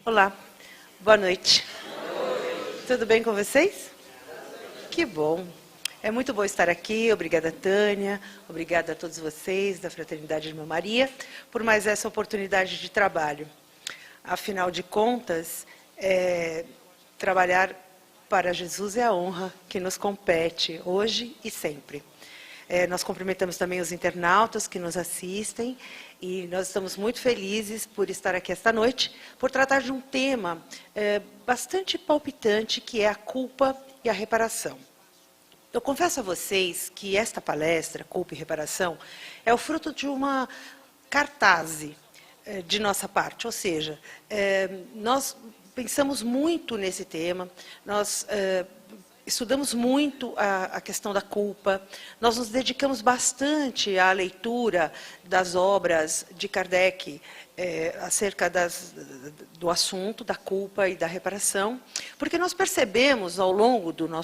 Olá, boa noite. Tudo bem com vocês? Que bom. É muito bom estar aqui. Obrigada, Tânia. Obrigada a todos vocês da Fraternidade Irmã Maria por mais essa oportunidade de trabalho. Afinal de contas, trabalhar para Jesus é a honra que nos compete hoje e sempre. Nós cumprimentamos também os internautas que nos assistem e nós estamos muito felizes por estar aqui esta noite, por tratar de um tema bastante palpitante, que é a culpa e a reparação. Eu confesso a vocês que esta palestra, Culpa e Reparação, é o fruto de uma cartaz de nossa parte, ou seja, nós pensamos muito nesse tema, nós estudamos muito a questão da culpa, nós nos dedicamos bastante à leitura das obras de Kardec acerca do assunto da culpa e da reparação, porque nós percebemos ao longo dos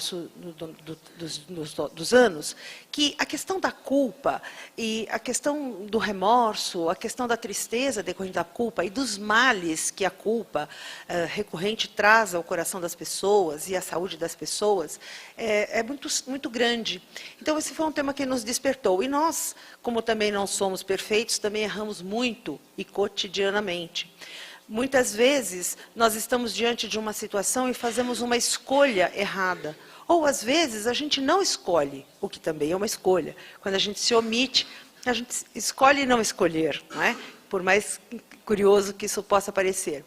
anos que a questão da culpa e a questão do remorso, a questão da tristeza decorrente da culpa e dos males que a culpa recorrente traz ao coração das pessoas e à saúde das pessoas é muito grande. Então, esse foi um tema que nos despertou. E nós, como também não somos perfeitos, também erramos muito e cotidianamente. Muitas vezes, nós estamos diante de uma situação e fazemos uma escolha errada. Ou, às vezes, a gente não escolhe, o que também é uma escolha. Quando a gente se omite, a gente escolhe não escolher, não é? Por mais curioso que isso possa parecer.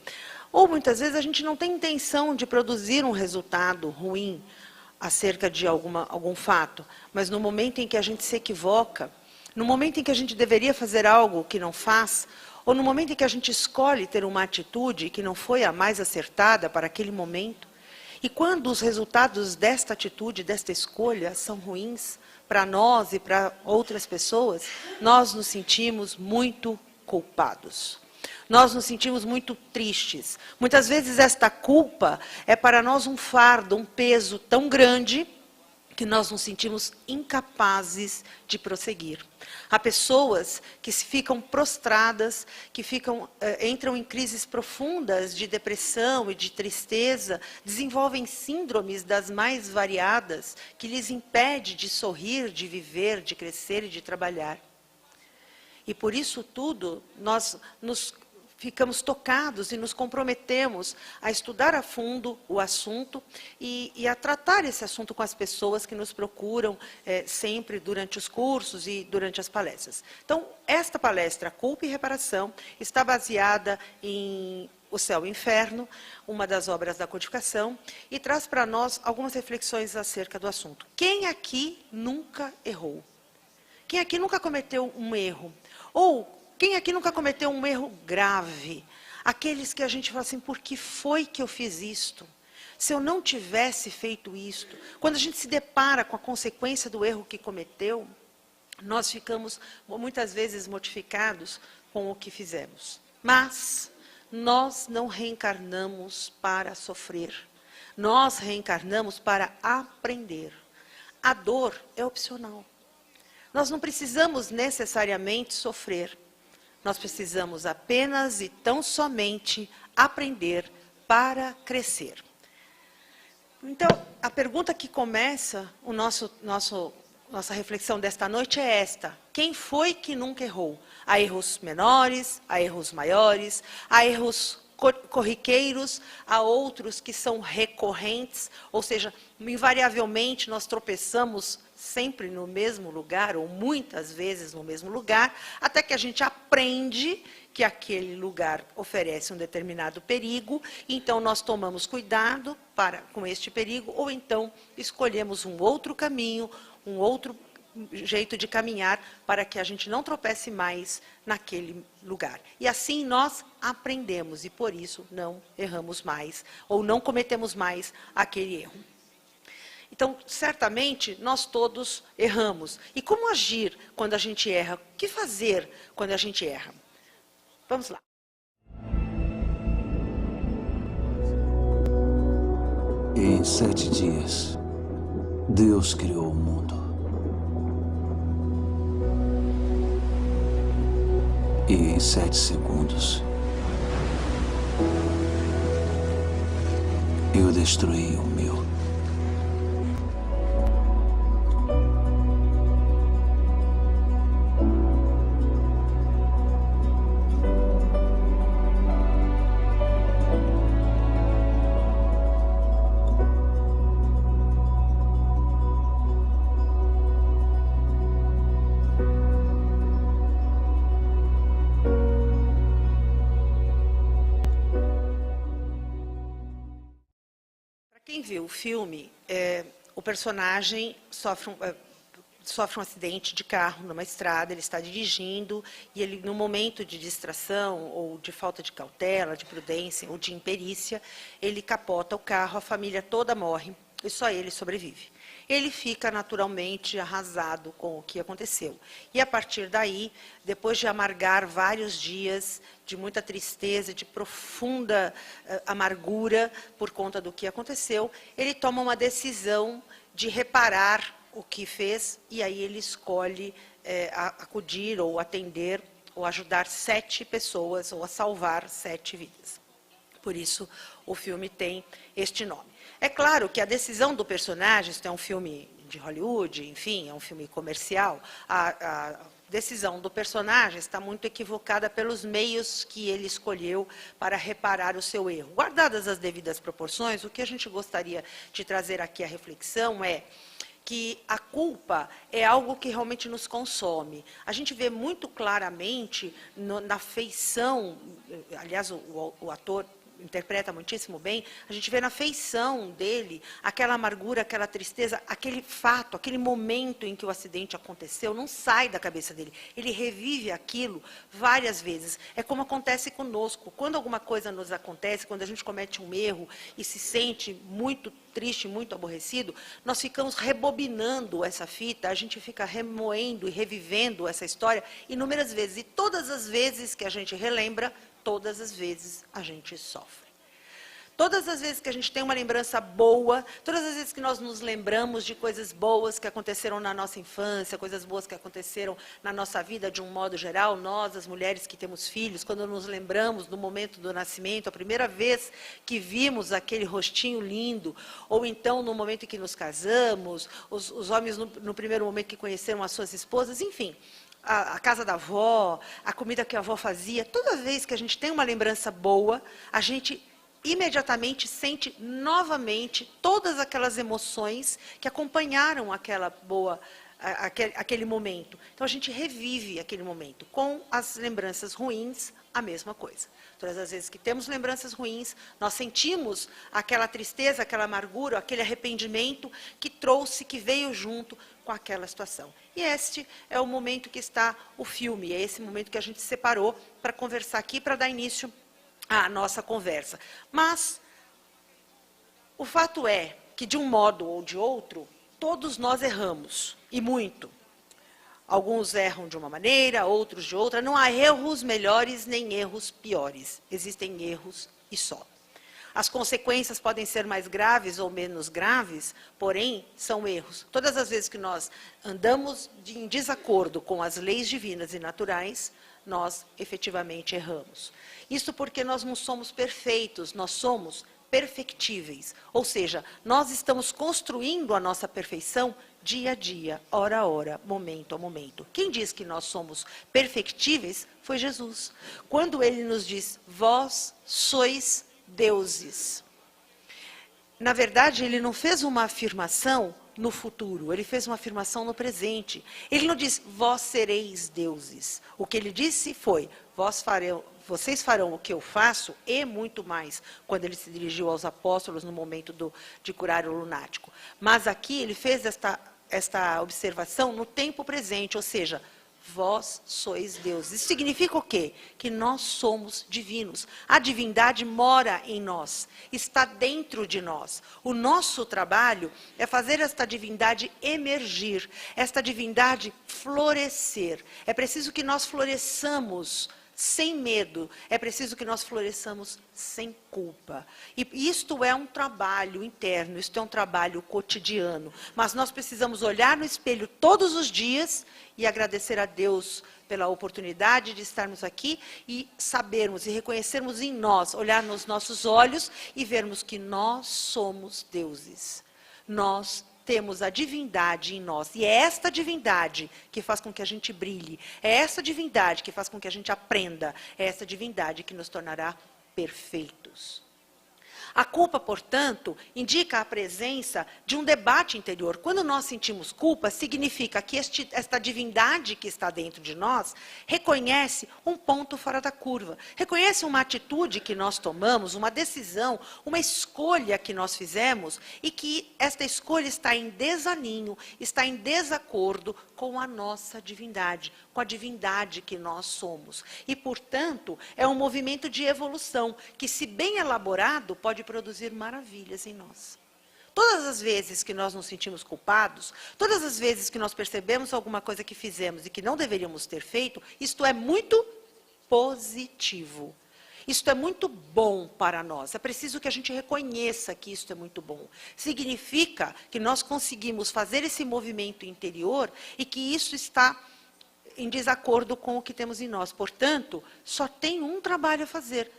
Ou, muitas vezes, a gente não tem intenção de produzir um resultado ruim acerca de algum fato, mas no momento em que a gente se equivoca, no momento em que a gente deveria fazer algo que não faz, ou no momento em que a gente escolhe ter uma atitude que não foi a mais acertada para aquele momento, e quando os resultados desta atitude, desta escolha, são ruins para nós e para outras pessoas, nós nos sentimos muito culpados. Nós nos sentimos muito tristes. Muitas vezes esta culpa é para nós um fardo, um peso tão grande que nós nos sentimos incapazes de prosseguir. Há pessoas que ficam prostradas, que entram em crises profundas de depressão e de tristeza, desenvolvem síndromes das mais variadas, que lhes impede de sorrir, de viver, de crescer e de trabalhar. E por isso tudo, nós ficamos tocados e nos comprometemos a estudar a fundo o assunto e a tratar esse assunto com as pessoas que nos procuram sempre durante os cursos e durante as palestras. Então, esta palestra, Culpa e Reparação, está baseada em O Céu e o Inferno, uma das obras da codificação, e traz para nós algumas reflexões acerca do assunto. Quem aqui nunca errou? Quem aqui nunca cometeu um erro? Ou quem aqui nunca cometeu um erro grave? Aqueles que a gente fala assim, por que foi que eu fiz isto? Se eu não tivesse feito isto? Quando a gente se depara com a consequência do erro que cometeu, nós ficamos muitas vezes mortificados com o que fizemos. Mas nós não reencarnamos para sofrer. Nós reencarnamos para aprender. A dor é opcional. Nós não precisamos necessariamente sofrer. Nós precisamos apenas e tão somente aprender para crescer. Então, a pergunta que começa nossa reflexão desta noite é esta. Quem foi que nunca errou? Há erros menores, há erros maiores, há erros corriqueiros, há outros que são recorrentes, ou seja, invariavelmente nós tropeçamos sempre no mesmo lugar, ou muitas vezes no mesmo lugar, até que a gente aprende que aquele lugar oferece um determinado perigo, então nós tomamos cuidado com este perigo, ou então escolhemos um outro caminho, um outro jeito de caminhar, para que a gente não tropece mais naquele lugar. E assim nós aprendemos, e por isso não erramos mais, ou não cometemos mais aquele erro. Então, certamente, nós todos erramos. E como agir quando a gente erra? O que fazer quando a gente erra? Vamos lá. Em 7 dias, Deus criou o mundo. E em 7 segundos, eu destruí o meu. Quem viu o filme, o personagem sofre um acidente de carro numa estrada, ele está dirigindo e ele, no momento de distração ou de falta de cautela, de prudência ou de imperícia, ele capota o carro, a família toda morre e só ele sobrevive. Ele fica naturalmente arrasado com o que aconteceu. E, a partir daí, depois de amargar vários dias de muita tristeza, de profunda amargura por conta do que aconteceu, ele toma uma decisão de reparar o que fez, e aí ele escolhe acudir ou atender ou ajudar 7 pessoas, ou a salvar 7 vidas. Por isso, o filme tem este nome. É claro que a decisão do personagem, isso é um filme de Hollywood, enfim, é um filme comercial, a decisão do personagem está muito equivocada pelos meios que ele escolheu para reparar o seu erro. Guardadas as devidas proporções, o que a gente gostaria de trazer aqui à reflexão é que a culpa é algo que realmente nos consome. A gente vê muito claramente na feição, aliás, o ator interpreta muitíssimo bem, a gente vê na feição dele aquela amargura, aquela tristeza, aquele fato, aquele momento em que o acidente aconteceu, não sai da cabeça dele. Ele revive aquilo várias vezes. É como acontece conosco. Quando alguma coisa nos acontece, quando a gente comete um erro e se sente muito triste, muito aborrecido, nós ficamos rebobinando essa fita, a gente fica remoendo e revivendo essa história inúmeras vezes. E todas as vezes que a gente relembra, todas as vezes a gente sofre. Todas as vezes que a gente tem uma lembrança boa, todas as vezes que nós nos lembramos de coisas boas que aconteceram na nossa infância, coisas boas que aconteceram na nossa vida de um modo geral, nós, as mulheres que temos filhos, quando nos lembramos do momento do nascimento, a primeira vez que vimos aquele rostinho lindo, ou então no momento em que nos casamos, os homens no primeiro momento que conheceram as suas esposas, enfim, a casa da avó, a comida que a avó fazia, toda vez que a gente tem uma lembrança boa, a gente imediatamente sente novamente todas aquelas emoções que acompanharam aquele momento. Então, a gente revive aquele momento. Com as lembranças ruins, a mesma coisa. Todas as vezes que temos lembranças ruins, nós sentimos aquela tristeza, aquela amargura, aquele arrependimento que trouxe, que veio junto com aquela situação. E este é o momento que está o filme, é esse momento que a gente separou para conversar aqui, para dar início à nossa conversa. Mas o fato é que, de um modo ou de outro, todos nós erramos, e muito. Alguns erram de uma maneira, outros de outra. Não há erros melhores nem erros piores. Existem erros e só. As consequências podem ser mais graves ou menos graves, porém, são erros. Todas as vezes que nós andamos em desacordo com as leis divinas e naturais, nós efetivamente erramos. Isso porque nós não somos perfeitos, nós somos perfectíveis. Ou seja, nós estamos construindo a nossa perfeição dia a dia, hora a hora, momento a momento. Quem diz que nós somos perfectíveis foi Jesus. Quando ele nos diz, vós sois deuses. Na verdade, ele não fez uma afirmação no futuro, ele fez uma afirmação no presente. Ele não disse, vós sereis deuses. O que ele disse foi, vocês farão o que eu faço e muito mais, quando ele se dirigiu aos apóstolos no momento de curar o lunático. Mas aqui ele fez esta observação no tempo presente, ou seja, vós sois deuses. Isso significa o quê? Que nós somos divinos. A divindade mora em nós, está dentro de nós. O nosso trabalho é fazer esta divindade emergir, esta divindade florescer. É preciso que nós floresçamos sem medo. É preciso que nós floresçamos sem culpa. E isto é um trabalho interno, isto é um trabalho cotidiano. Mas nós precisamos olhar no espelho todos os dias e agradecer a Deus pela oportunidade de estarmos aqui e sabermos e reconhecermos em nós, olhar nos nossos olhos e vermos que nós somos deuses. Nós temos a divindade em nós. E é esta divindade que faz com que a gente brilhe. É essa divindade que faz com que a gente aprenda. É essa divindade que nos tornará perfeitos. A culpa, portanto, indica a presença de um debate interior. Quando nós sentimos culpa, significa que esta divindade que está dentro de nós reconhece um ponto fora da curva. Reconhece uma atitude que nós tomamos, uma decisão, uma escolha que nós fizemos e que esta escolha está em desalinho, está em desacordo com a nossa divindade, com a divindade que nós somos. E, portanto, é um movimento de evolução que, se bem elaborado, pode produzir maravilhas em nós. Todas as vezes que nós nos sentimos culpados, todas as vezes que nós percebemos alguma coisa que fizemos e que não deveríamos ter feito, isto é muito positivo. Isto é muito bom para nós. É preciso que a gente reconheça que isto é muito bom. Significa que nós conseguimos fazer esse movimento interior e que isso está em desacordo com o que temos em nós. Portanto, só tem um trabalho a fazer: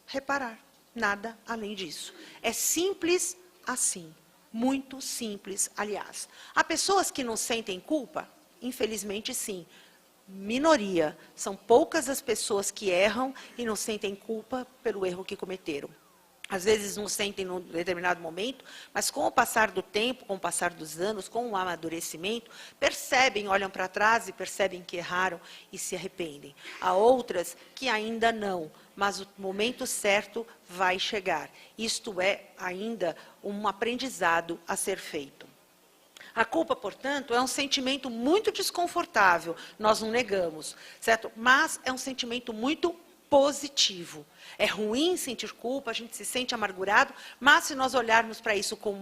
reparar. Nada além disso. É simples assim. Muito simples, aliás. Há pessoas que não sentem culpa? Infelizmente, sim. Minoria. São poucas as pessoas que erram e não sentem culpa pelo erro que cometeram. Às vezes não sentem num determinado momento, mas com o passar do tempo, com o passar dos anos, com o amadurecimento, percebem, olham para trás e percebem que erraram e se arrependem. Há outras que ainda não, mas o momento certo vai chegar. Isto é ainda um aprendizado a ser feito. A culpa, portanto, é um sentimento muito desconfortável, nós não negamos, certo? Mas é um sentimento muito positivo. É ruim sentir culpa, a gente se sente amargurado, mas se nós olharmos para isso com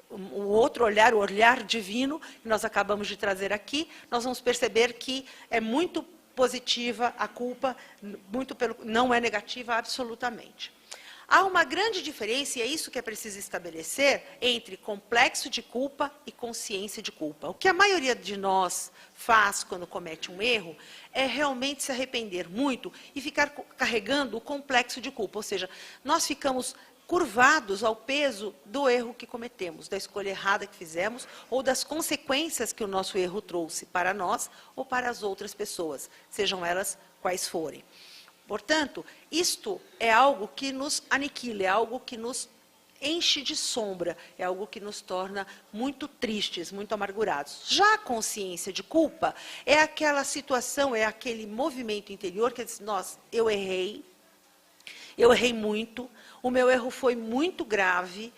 um outro olhar, o olhar divino, que nós acabamos de trazer aqui, nós vamos perceber que é muito positiva a culpa, não é negativa absolutamente. Há uma grande diferença, e é isso que é preciso estabelecer, entre complexo de culpa e consciência de culpa. O que a maioria de nós faz quando comete um erro é realmente se arrepender muito e ficar carregando o complexo de culpa. Ou seja, nós ficamos curvados ao peso do erro que cometemos, da escolha errada que fizemos, ou das consequências que o nosso erro trouxe para nós ou para as outras pessoas, sejam elas quais forem. Portanto, isto é algo que nos aniquila, é algo que nos enche de sombra, é algo que nos torna muito tristes, muito amargurados. Já a consciência de culpa é aquela situação, é aquele movimento interior que diz: nossa, eu errei muito, o meu erro foi muito grave,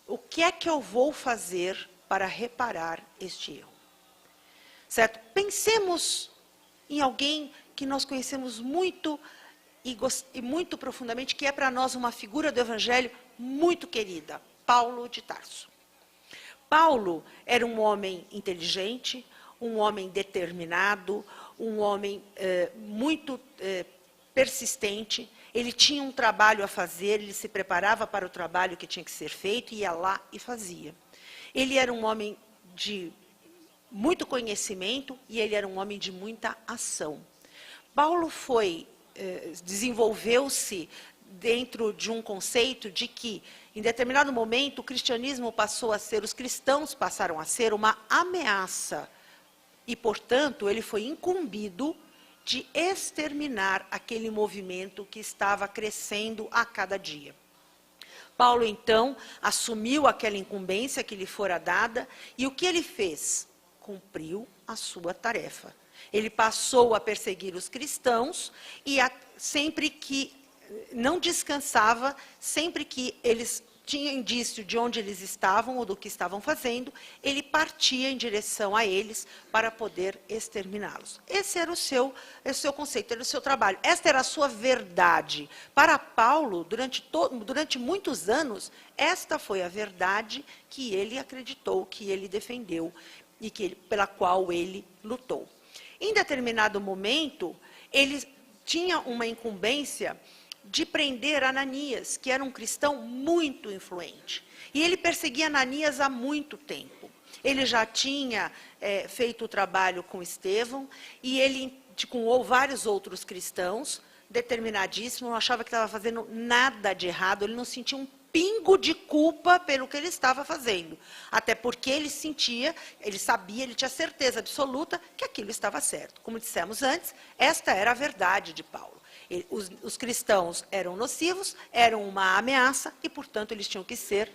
o que é que eu vou fazer para reparar este erro? Certo? Pensemos em alguém que nós conhecemos muito e muito profundamente, que é para nós uma figura do Evangelho muito querida, Paulo de Tarso. Paulo era um homem inteligente, um homem determinado, um homem muito persistente. Ele tinha um trabalho a fazer, ele se preparava para o trabalho que tinha que ser feito, ia lá e fazia. Ele era um homem de muito conhecimento e ele era um homem de muita ação. Paulo desenvolveu-se dentro de um conceito de que, em determinado momento, o cristianismo passou a ser, os cristãos passaram a ser uma ameaça. E, portanto, ele foi incumbido de exterminar aquele movimento que estava crescendo a cada dia. Paulo, então, assumiu aquela incumbência que lhe fora dada, e o que ele fez? Cumpriu a sua tarefa. Ele passou a perseguir os cristãos e sempre que não descansava, sempre que eles tinham indício de onde eles estavam ou do que estavam fazendo, ele partia em direção a eles para poder exterminá-los. Esse era o seu conceito, era o seu trabalho. Esta era a sua verdade. Para Paulo, durante muitos anos, esta foi a verdade que ele acreditou, que ele defendeu e pela qual ele lutou. Em determinado momento, ele tinha uma incumbência de prender Ananias, que era um cristão muito influente. E ele perseguia Ananias há muito tempo. Ele já tinha feito o trabalho com Estevão, e ele, com vários outros cristãos, determinadíssimo, não achava que estava fazendo nada de errado, ele não sentia um pingo de culpa pelo que ele estava fazendo. Até porque ele sentia, ele sabia, ele tinha certeza absoluta que aquilo estava certo. Como dissemos antes, esta era a verdade de Paulo. Os cristãos eram nocivos, eram uma ameaça e, portanto, eles tinham que ser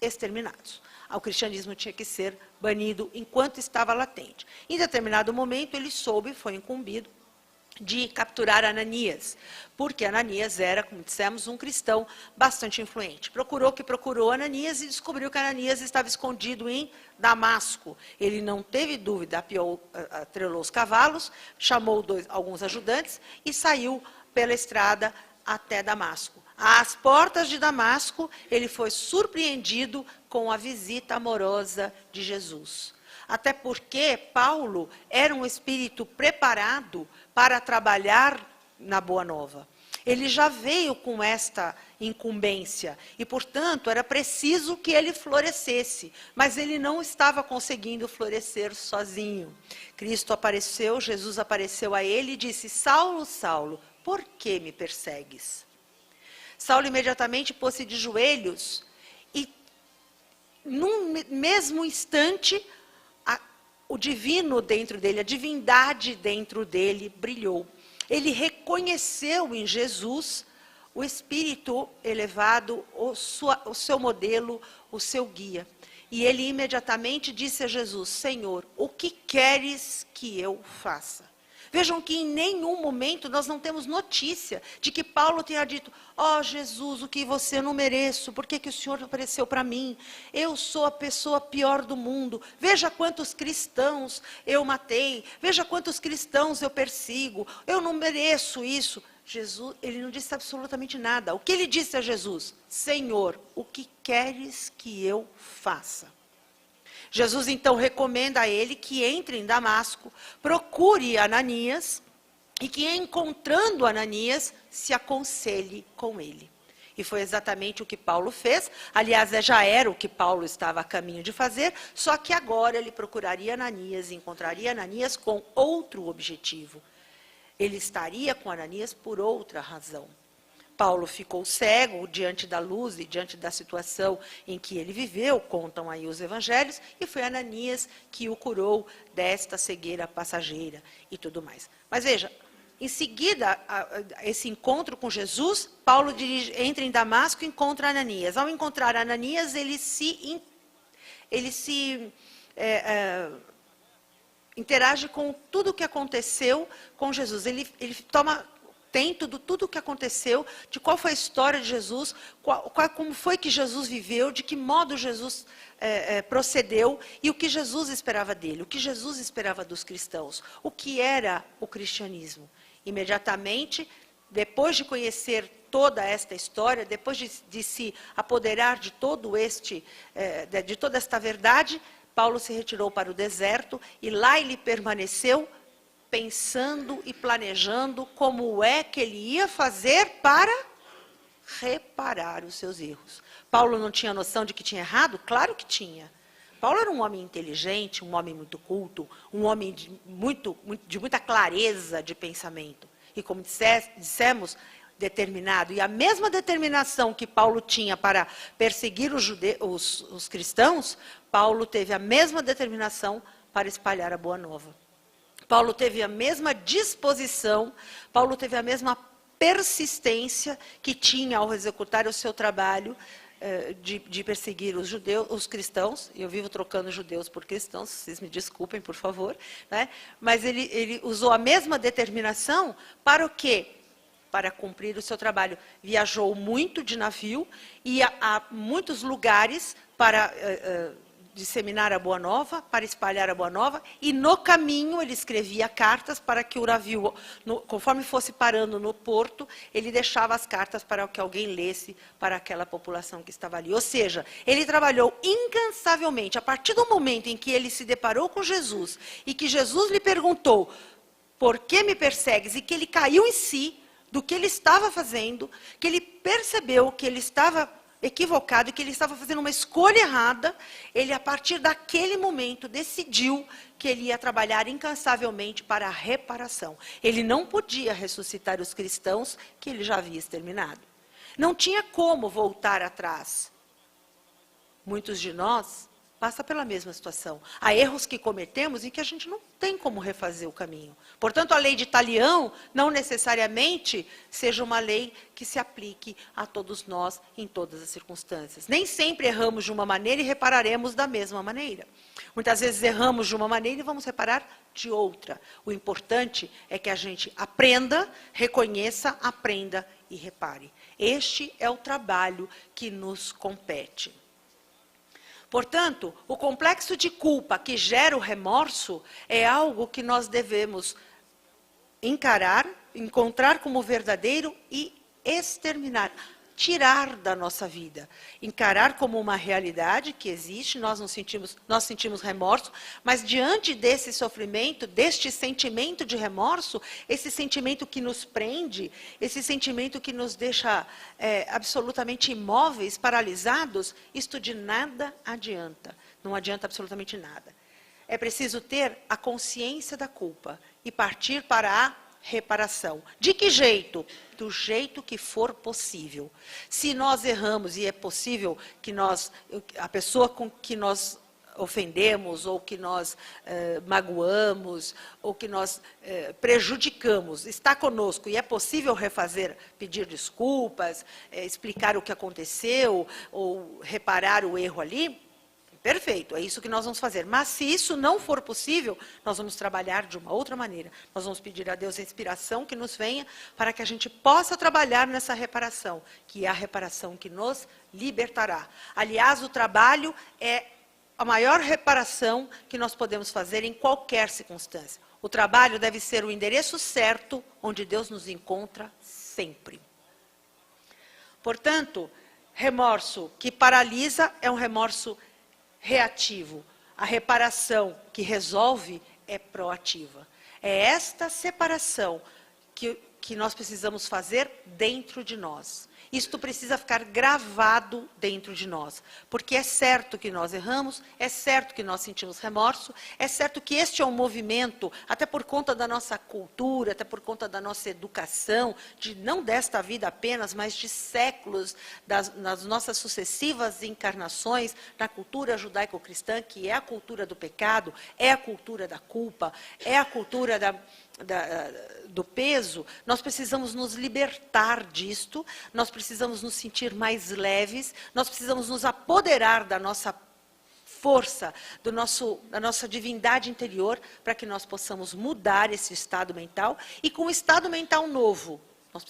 exterminados. O cristianismo tinha que ser banido enquanto estava latente. Em determinado momento, ele foi incumbido de capturar Ananias, porque Ananias era, como dissemos, um cristão bastante influente. Procurou Ananias e descobriu que Ananias estava escondido em Damasco. Ele não teve dúvida, atrelou os cavalos, chamou alguns ajudantes e saiu pela estrada até Damasco. Às portas de Damasco, ele foi surpreendido com a visita amorosa de Jesus. Até porque Paulo era um espírito preparado para trabalhar na Boa Nova. Ele já veio com esta incumbência e, portanto, era preciso que ele florescesse, mas ele não estava conseguindo florescer sozinho. Cristo apareceu, Jesus apareceu a ele e disse: Saulo, Saulo, por que me persegues? Saulo imediatamente pôs-se de joelhos e, num mesmo instante, o divino dentro dele, a divindade dentro dele brilhou. Ele reconheceu em Jesus o Espírito elevado, o seu modelo, o seu guia. E ele imediatamente disse a Jesus: Senhor, o que queres que eu faça? Vejam que em nenhum momento nós não temos notícia de que Paulo tenha dito: ó Jesus, o que você não mereço, por que o Senhor apareceu para mim? Eu sou a pessoa pior do mundo, veja quantos cristãos eu matei, veja quantos cristãos eu persigo, eu não mereço isso. Jesus, ele não disse absolutamente nada. O que ele disse a Jesus? Senhor, o que queres que eu faça? Jesus, então, recomenda a ele que entre em Damasco, procure Ananias e que, encontrando Ananias, se aconselhe com ele. E foi exatamente o que Paulo fez. Aliás, já era o que Paulo estava a caminho de fazer, só que agora ele procuraria Ananias e encontraria Ananias com outro objetivo. Ele estaria com Ananias por outra razão. Paulo ficou cego diante da luz e diante da situação em que ele viveu, contam aí os evangelhos, e foi Ananias que o curou desta cegueira passageira e tudo mais. Mas veja, em seguida, esse encontro com Jesus, Paulo entra em Damasco e encontra Ananias. Ao encontrar Ananias, ele se interage com tudo o que aconteceu com Jesus. Ele tem tudo o que aconteceu, de qual foi a história de Jesus, como foi que Jesus viveu, de que modo Jesus procedeu e o que Jesus esperava dele, o que Jesus esperava dos cristãos, o que era o cristianismo. Imediatamente, depois de conhecer toda esta história, depois de se apoderar de toda esta verdade, Paulo se retirou para o deserto e lá ele permaneceu pensando e planejando como é que ele ia fazer para reparar os seus erros. Paulo não tinha noção de que tinha errado? Claro que tinha. Paulo era um homem inteligente, um homem muito culto, um homem de muita clareza de pensamento. E como dissemos, determinado. E a mesma determinação que Paulo tinha para perseguir os cristãos, Paulo teve a mesma determinação para espalhar a Boa Nova. Paulo teve a mesma disposição, Paulo teve a mesma persistência que tinha ao executar o seu trabalho de perseguir os cristãos. Eu vivo trocando judeus por cristãos, vocês me desculpem, por favor. Né? Mas ele usou a mesma determinação para o quê? Para cumprir o seu trabalho. Viajou muito de navio, ia a muitos lugares para disseminar a Boa Nova, para espalhar a Boa Nova, e no caminho ele escrevia cartas para que o navio, conforme fosse parando no porto, ele deixava as cartas para que alguém lesse para aquela população que estava ali. Ou seja, ele trabalhou incansavelmente. A partir do momento em que ele se deparou com Jesus, e que Jesus lhe perguntou: por que me persegues? E que ele caiu em si do que ele estava fazendo, que ele percebeu que ele estava equivocado, que ele estava fazendo uma escolha errada, ele, a partir daquele momento, decidiu que ele ia trabalhar incansavelmente para a reparação. Ele não podia ressuscitar os cristãos que ele já havia exterminado. Não tinha como voltar atrás. Muitos de nós passam pela mesma situação. Há erros que cometemos e que a gente não tem como refazer o caminho. Portanto, a lei de Talião não necessariamente seja uma lei que se aplique a todos nós em todas as circunstâncias. Nem sempre erramos de uma maneira e repararemos da mesma maneira. Muitas vezes erramos de uma maneira e vamos reparar de outra. O importante é que a gente aprenda, reconheça, aprenda e repare. Este é o trabalho que nos compete. Portanto, o complexo de culpa que gera o remorso é algo que nós devemos encarar, encontrar como verdadeiro e exterminar, tirar da nossa vida. Encarar como uma realidade que existe, nós sentimos remorso, mas diante desse sofrimento, deste sentimento de remorso, esse sentimento que nos prende, esse sentimento que nos deixa absolutamente imóveis, paralisados, isto de nada adianta. Não adianta absolutamente nada. É preciso ter a consciência da culpa e partir para a reparação. De que jeito? Do jeito que for possível. Se nós erramos e é possível que a pessoa com que nós ofendemos, ou que nós magoamos, ou que nós prejudicamos, está conosco e é possível refazer, pedir desculpas, explicar o que aconteceu, ou reparar o erro ali, perfeito, é isso que nós vamos fazer. Mas se isso não for possível, nós vamos trabalhar de uma outra maneira. Nós vamos pedir a Deus a inspiração que nos venha para que a gente possa trabalhar nessa reparação, que é a reparação que nos libertará. Aliás, o trabalho é a maior reparação que nós podemos fazer em qualquer circunstância. O trabalho deve ser o endereço certo onde Deus nos encontra sempre. Portanto, remorso que paralisa é um remorso reativo. A reparação que resolve é proativa. É esta separação que nós precisamos fazer dentro de nós. Isto precisa ficar gravado dentro de nós. Porque é certo que nós erramos, é certo que nós sentimos remorso, é certo que este é um movimento, até por conta da nossa cultura, até por conta da nossa educação, não desta vida apenas, mas de séculos, nas nossas sucessivas encarnações, na cultura judaico-cristã, que é a cultura do pecado, é a cultura da culpa, é a cultura do peso. Nós precisamos nos libertar disto, nós precisamos nos sentir mais leves, nós precisamos nos apoderar da nossa força, da nossa divindade interior, para que nós possamos mudar esse estado mental, e com um estado mental novo, nós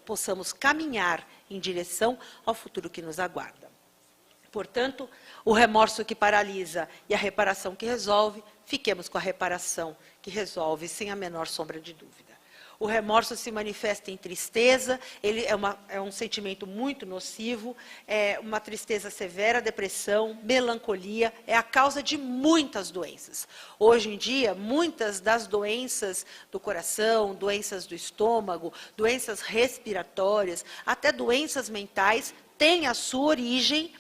possamos caminhar em direção ao futuro que nos aguarda. Portanto, o remorso que paralisa e a reparação que resolve, fiquemos com a reparação que resolve, sem a menor sombra de dúvida. O remorso se manifesta em tristeza, ele é um sentimento muito nocivo, é uma tristeza severa, depressão, melancolia, é a causa de muitas doenças. Hoje em dia, muitas das doenças do coração, doenças do estômago, doenças respiratórias, até doenças mentais, têm a sua origem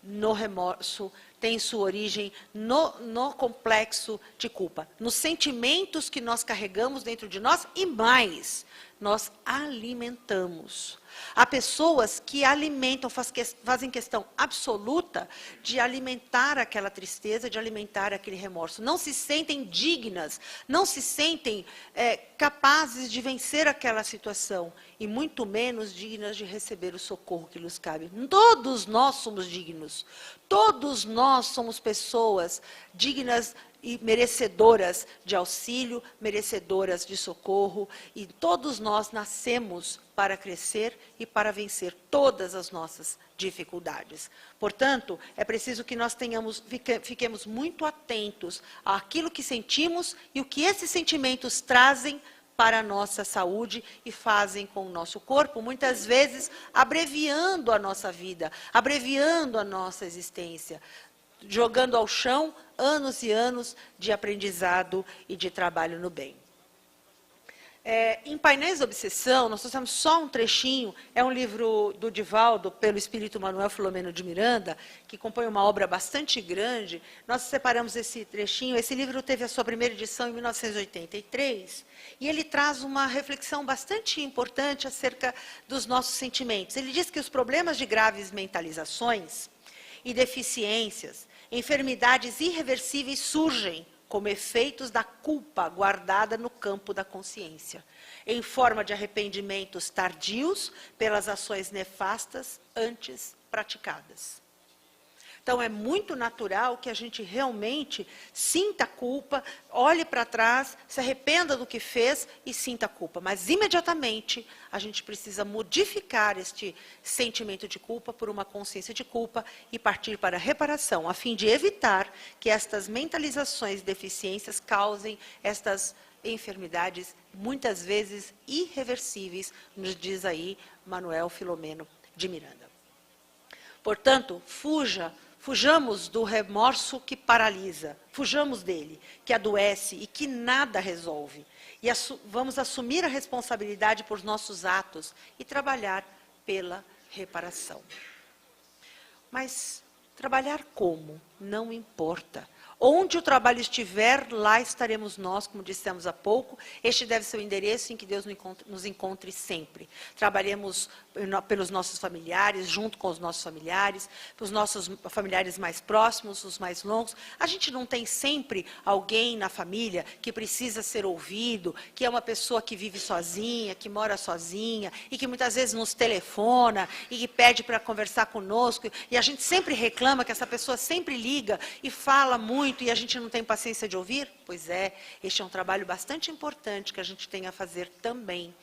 no remorso, tem sua origem no complexo de culpa, nos sentimentos que nós carregamos dentro de nós e mais, nós alimentamos. Há pessoas que alimentam, fazem questão absoluta de alimentar aquela tristeza, de alimentar aquele remorso. Não se sentem dignas, não se sentem capazes de vencer aquela situação, e muito menos dignas de receber o socorro que lhes cabe. Todos nós somos dignos, todos nós somos pessoas dignas e merecedoras de auxílio, merecedoras de socorro, e todos nós nascemos para crescer e para vencer todas as nossas dificuldades. Portanto, é preciso que nós fiquemos muito atentos àquilo que sentimos e o que esses sentimentos trazem para a nossa saúde e fazem com o nosso corpo, muitas vezes abreviando a nossa vida, abreviando a nossa existência, jogando ao chão anos e anos de aprendizado e de trabalho no bem. Em Painéis da Obsessão, nós trouxemos só um trechinho, é um livro do Divaldo, pelo espírito Manuel Filomeno de Miranda, que compõe uma obra bastante grande. Nós separamos esse trechinho. Esse livro teve a sua primeira edição em 1983, e ele traz uma reflexão bastante importante acerca dos nossos sentimentos. Ele diz que os problemas de graves mentalizações e deficiências, enfermidades irreversíveis surgem como efeitos da culpa guardada no campo da consciência, em forma de arrependimentos tardios pelas ações nefastas antes praticadas. Então, é muito natural que a gente realmente sinta culpa, olhe para trás, se arrependa do que fez e sinta culpa. Mas, imediatamente, a gente precisa modificar este sentimento de culpa por uma consciência de culpa e partir para a reparação, a fim de evitar que estas mentalizações e deficiências causem estas enfermidades, muitas vezes irreversíveis, nos diz aí Manuel Filomeno de Miranda. Portanto, fujamos do remorso que paralisa, fujamos dele, que adoece e que nada resolve. E vamos assumir a responsabilidade por nossos atos e trabalhar pela reparação. Mas trabalhar como? Não importa. Onde o trabalho estiver, lá estaremos nós, como dissemos há pouco. Este deve ser o endereço em que Deus nos encontre sempre. Trabalhemos pelos nossos familiares, junto com os nossos familiares, pelos nossos familiares mais próximos, os mais longos. A gente não tem sempre alguém na família que precisa ser ouvido, que é uma pessoa que vive sozinha, que mora sozinha, e que muitas vezes nos telefona, e que pede para conversar conosco, e a gente sempre reclama que essa pessoa sempre liga e fala muito, e a gente não tem paciência de ouvir? Pois é, este é um trabalho bastante importante que a gente tem a fazer também.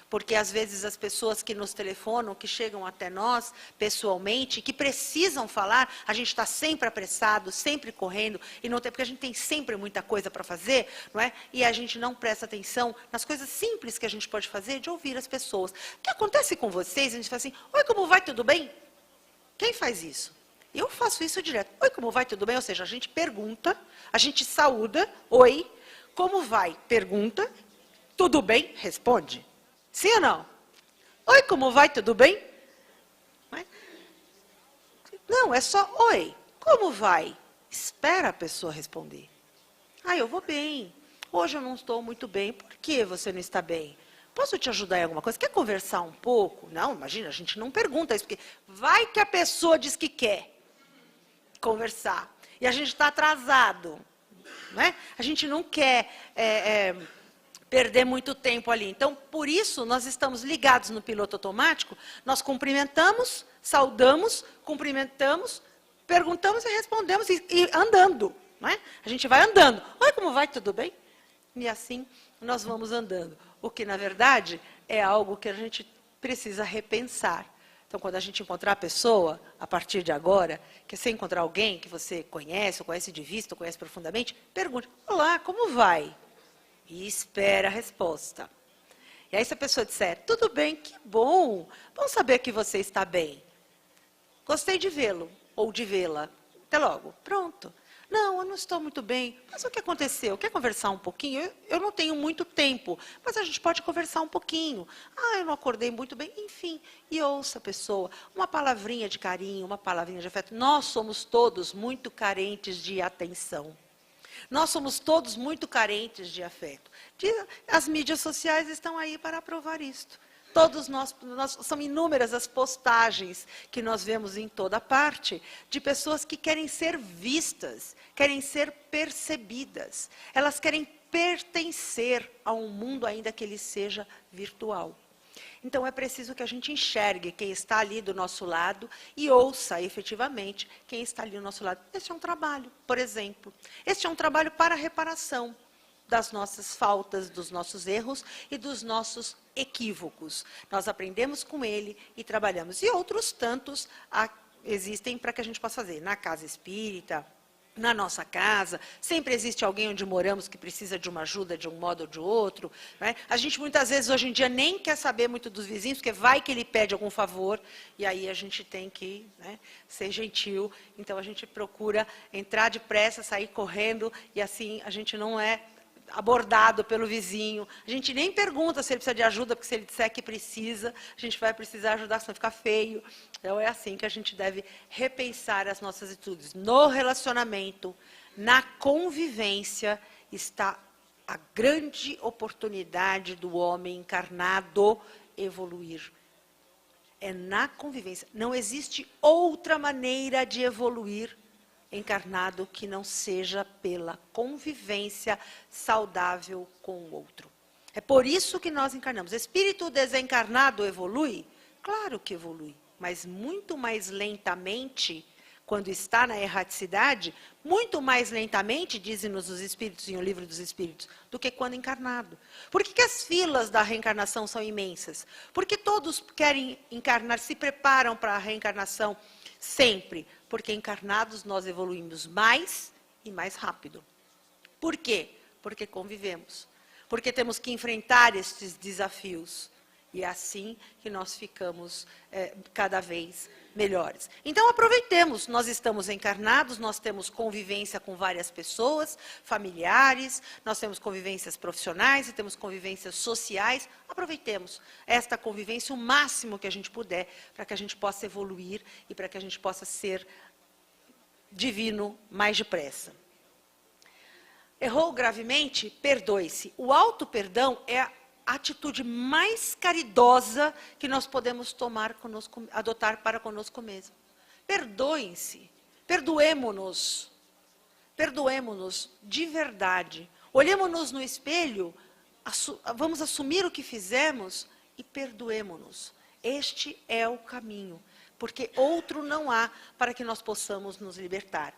Porque, às vezes, as pessoas que nos telefonam, que chegam até nós pessoalmente, que precisam falar, a gente está sempre apressado, sempre correndo, e não tem, porque a gente tem sempre muita coisa para fazer, não é? E a gente não presta atenção nas coisas simples que a gente pode fazer de ouvir as pessoas. O que acontece com vocês? A gente fala assim, oi, como vai, tudo bem? Quem faz isso? Eu faço isso direto. Oi, como vai, tudo bem? Ou seja, a gente pergunta, a gente saúda, oi, como vai? Pergunta, tudo bem? Responde. Sim ou não? Oi, como vai, tudo bem? Não, é só oi, como vai? Espera a pessoa responder. Ah, eu vou bem. Hoje eu não estou muito bem. Por que você não está bem? Posso te ajudar em alguma coisa? Quer conversar um pouco? Não, imagina, a gente não pergunta isso, porque vai que a pessoa diz que quer conversar. E a gente está atrasado. Não é? A gente não quer perder muito tempo ali. Então, por isso, nós estamos ligados no piloto automático, nós cumprimentamos, saudamos, cumprimentamos, perguntamos e respondemos, e andando. Não é? A gente vai andando. Oi, como vai? Tudo bem? E assim nós vamos andando. O que, na verdade, é algo que a gente precisa repensar. Então, quando a gente encontrar a pessoa, a partir de agora, que você encontrar alguém que você conhece, ou conhece de vista, ou conhece profundamente, pergunte, olá, como vai? E espera a resposta. E aí, se a pessoa disser, tudo bem, que bom, vamos saber que você está bem. Gostei de vê-lo, ou de vê-la. Até logo. Pronto. Não, eu não estou muito bem. Mas o que aconteceu? Quer conversar um pouquinho? Eu não tenho muito tempo, mas a gente pode conversar um pouquinho. Ah, eu não acordei muito bem. Enfim, e ouça a pessoa. Uma palavrinha de carinho, uma palavrinha de afeto. Nós somos todos muito carentes de atenção. Nós somos todos muito carentes de afeto. As mídias sociais estão aí para provar isto. Todos nós, são inúmeras as postagens que nós vemos em toda parte, de pessoas que querem ser vistas, querem ser percebidas. Elas querem pertencer a um mundo ainda que ele seja virtual. Então, é preciso que a gente enxergue quem está ali do nosso lado e ouça, efetivamente, quem está ali do nosso lado. Este é um trabalho, por exemplo. Este é um trabalho para a reparação das nossas faltas, dos nossos erros e dos nossos equívocos. Nós aprendemos com ele e trabalhamos. E outros tantos existem para que a gente possa fazer. Na casa espírita, na nossa casa, sempre existe alguém onde moramos que precisa de uma ajuda de um modo ou de outro. Né? A gente, muitas vezes, hoje em dia, nem quer saber muito dos vizinhos, porque vai que ele pede algum favor, e aí a gente tem que, né, ser gentil. Então, a gente procura entrar depressa, sair correndo, e assim a gente não é abordado pelo vizinho. A gente nem pergunta se ele precisa de ajuda, porque se ele disser que precisa, a gente vai precisar ajudar, senão fica feio. Então, é assim que a gente deve repensar as nossas atitudes. No relacionamento, na convivência, está a grande oportunidade do homem encarnado evoluir. É na convivência. Não existe outra maneira de evoluir encarnado que não seja pela convivência saudável com o outro. É por isso que nós encarnamos. Espírito desencarnado evolui? Claro que evolui, mas muito mais lentamente, quando está na erraticidade, muito mais lentamente, dizem-nos os Espíritos em O Livro dos Espíritos, do que quando encarnado. Por que as filas da reencarnação são imensas? Porque todos querem encarnar, se preparam para a reencarnação sempre. Porque encarnados nós evoluímos mais e mais rápido. Por quê? Porque convivemos. Porque temos que enfrentar estes desafios. E é assim que nós ficamos cada vez melhores. Então, aproveitemos. Nós estamos encarnados, nós temos convivência com várias pessoas, familiares, nós temos convivências profissionais e temos convivências sociais. Aproveitemos esta convivência o máximo que a gente puder, para que a gente possa evoluir e para que a gente possa ser divino mais depressa. Errou gravemente? Perdoe-se. O auto-perdão é a atitude mais caridosa que nós podemos adotar para conosco mesmo. Perdoem-se. Perdoemo-nos. Perdoemo-nos de verdade. Olhemo-nos no espelho, vamos assumir o que fizemos e perdoemo-nos. Este é o caminho, porque outro não há para que nós possamos nos libertar.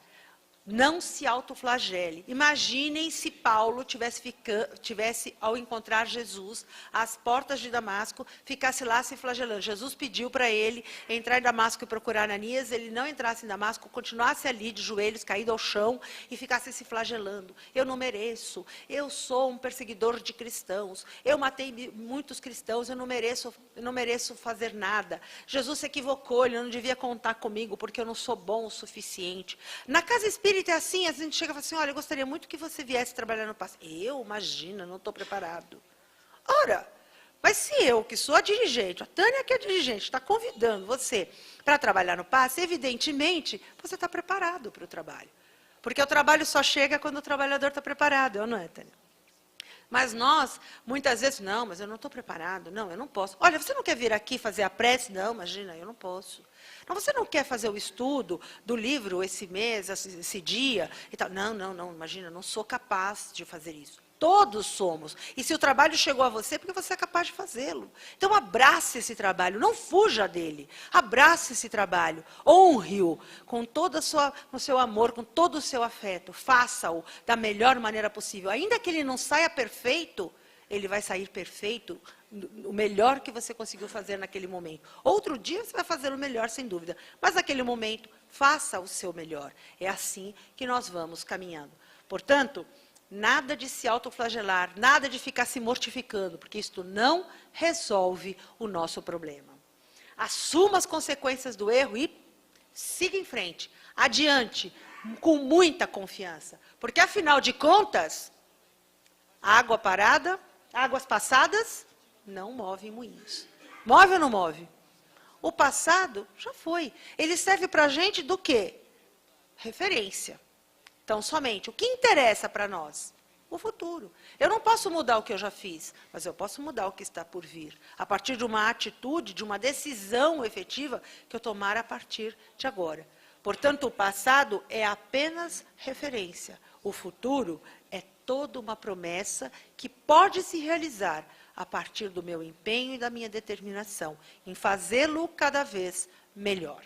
Não se autoflagele. Imaginem se Paulo tivesse, ao encontrar Jesus, às portas de Damasco, ficasse lá se flagelando. Jesus pediu para ele entrar em Damasco e procurar Ananias, ele não entrasse em Damasco, continuasse ali de joelhos, caído ao chão, e ficasse se flagelando. Eu não mereço, eu sou um perseguidor de cristãos, eu matei muitos cristãos, eu não mereço fazer nada. Jesus se equivocou, ele não devia contar comigo, porque eu não sou bom o suficiente. Na casa espírita, é assim, a gente chega e fala assim, olha, eu gostaria muito que você viesse trabalhar no passe. Eu, imagina, não estou preparado. Ora, mas se eu, que sou a dirigente, a Tânia que é a dirigente, está convidando você para trabalhar no passe, evidentemente, você está preparado para o trabalho. Porque o trabalho só chega quando o trabalhador está preparado, não é, Tânia? Mas nós, muitas vezes, não, mas eu não estou preparado, não, eu não posso. Olha, você não quer vir aqui fazer a prece? Não, imagina, eu não posso. Não, você não quer fazer o estudo do livro esse mês, esse dia? E tal. Não, imagina, eu não sou capaz de fazer isso. Todos somos. E se o trabalho chegou a você, é porque você é capaz de fazê-lo. Então, abrace esse trabalho, não fuja dele. Abrace esse trabalho, honre-o com todo o seu amor, com todo o seu afeto. Faça-o da melhor maneira possível. Ainda que ele não saia perfeito, ele vai sair perfeito, o melhor que você conseguiu fazer naquele momento. Outro dia você vai fazer o melhor, sem dúvida. Mas naquele momento, faça o seu melhor. É assim que nós vamos caminhando. Portanto, nada de se autoflagelar, nada de ficar se mortificando, porque isto não resolve o nosso problema. Assuma as consequências do erro e siga em frente, adiante, com muita confiança. Porque, afinal de contas, água parada, águas passadas, não movem moinhos. Move ou não move? O passado já foi. Ele serve para a gente do quê? Referência. Então, somente o que interessa para nós? O futuro. Eu não posso mudar o que eu já fiz, mas eu posso mudar o que está por vir. A partir de uma atitude, de uma decisão efetiva que eu tomar a partir de agora. Portanto, o passado é apenas referência. O futuro é toda uma promessa que pode se realizar a partir do meu empenho e da minha determinação em fazê-lo cada vez melhor.